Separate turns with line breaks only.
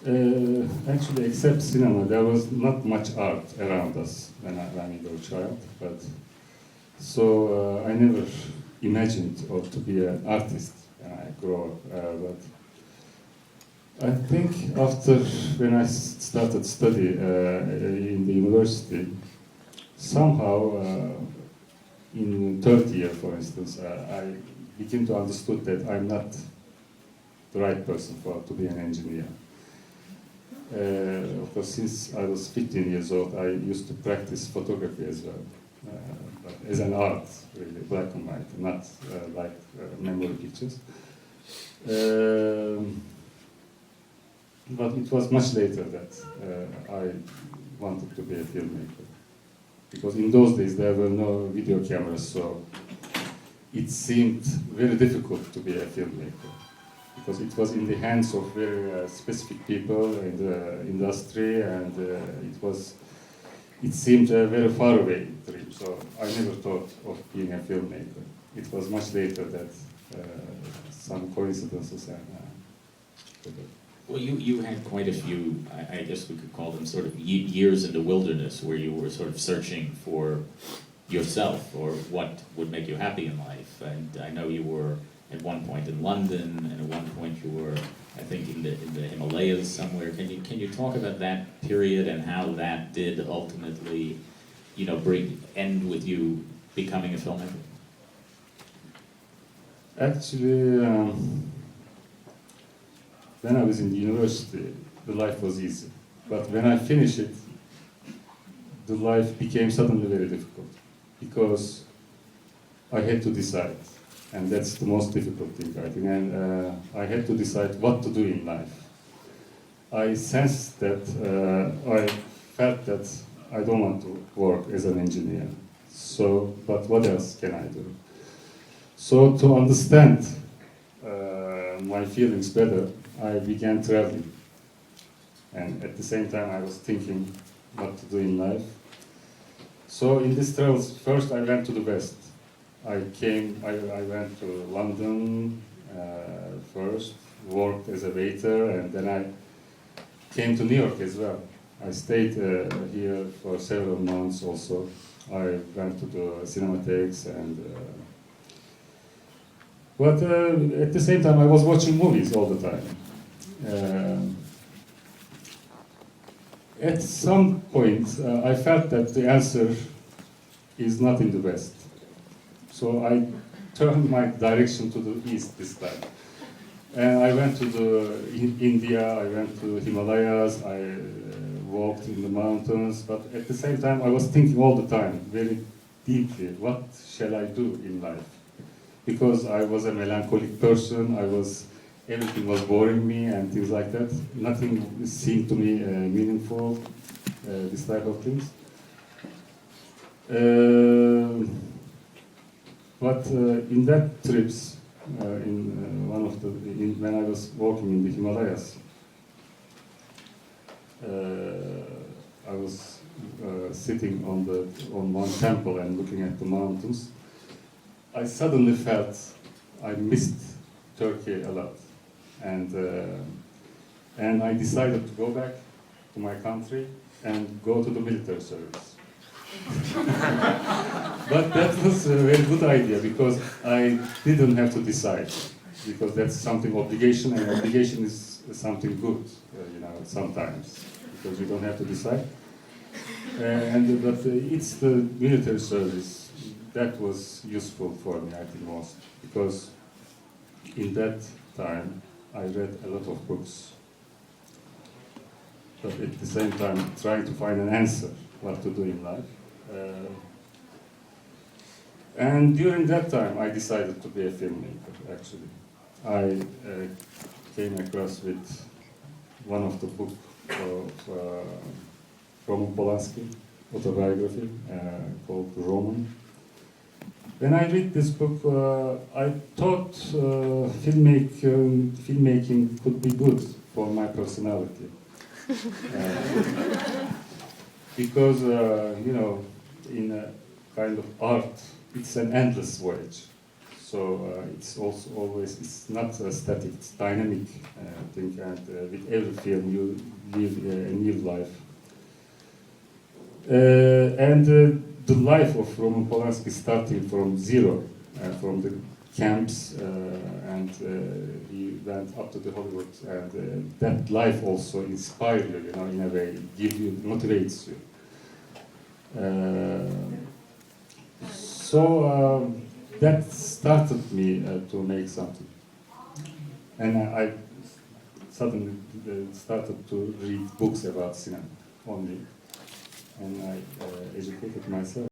Actually, except cinema, there was not much art around us when we were a child. But so I never imagined or to be an artist when I grow up. But I think after when I started study in the university, somehow in third year, for instance, I began to understood that I'm not the right person to be an engineer. Of course, since I was 15 years old, I used to practice photography as well, but as an art, really, black and white, not like memory pictures. But it was much later that I wanted to be a filmmaker. Because in those days there were no video cameras, so it seemed very difficult to be a filmmaker. Because it was in the hands of very specific people in the industry, and it seemed a very far away dream. So I never thought of being a filmmaker. It was much later that some coincidences and.
Well, you had quite a few, I guess we could call them sort of years in the wilderness, where you were sort of searching for yourself or what would make you happy in life. And I know you were at one point in London, and at one point you were, I think, in the Himalayas somewhere. Can you talk about that period and how that did ultimately, end with you becoming a filmmaker?
Actually, when I was in the university, the life was easy. But when I finished it, the life became suddenly very difficult because I had to decide. And that's the most difficult thing, I think. And I had to decide what to do in life. I sensed that, I felt that I don't want to work as an engineer. So, but what else can I do? So to understand my feelings better, I began traveling. And at the same time, I was thinking what to do in life. So in these travels, first I went to the West. I went to London first, worked as a waiter, and then I came to New York as well. I stayed here for several months also. I went to the cinematheques and but at the same time I was watching movies all the time. At some point I felt that the answer is not in the West. So I turned my direction to the east this time. And I went to India, I went to Himalayas, I walked in the mountains, but at the same time I was thinking all the time, very deeply, what shall I do in life? Because I was a melancholic person, everything was boring me and things like that. Nothing seemed to me meaningful, this type of things. But in that trips, when I was walking in the Himalayas, I was sitting on one temple and looking at the mountains. I suddenly felt I missed Turkey a lot, and I decided to go back to my country and go to the military service. But that was a very good idea because I didn't have to decide, because that's something obligation, and obligation is something good, sometimes, because you don't have to decide. But it's the military service that was useful for me, I think, most, because in that time I read a lot of books, but at the same time trying to find an answer what to do in life. And during that time, I decided to be a filmmaker, actually. I came across with one of the books of Roman Polanski, autobiography, called Roman. When I read this book, I thought filmmaking could be good for my personality. Because, in a kind of art, it's an endless voyage. So it's also always, it's not a static, it's dynamic thing, and with every film you live a new life. And the life of Roman Polanski starting from zero, from the camps, and he went up to the Hollywood, and that life also inspires you, you know, in a way, give you, motivates you. So that started me to make something, and I suddenly started to read books about cinema only, and I educated myself.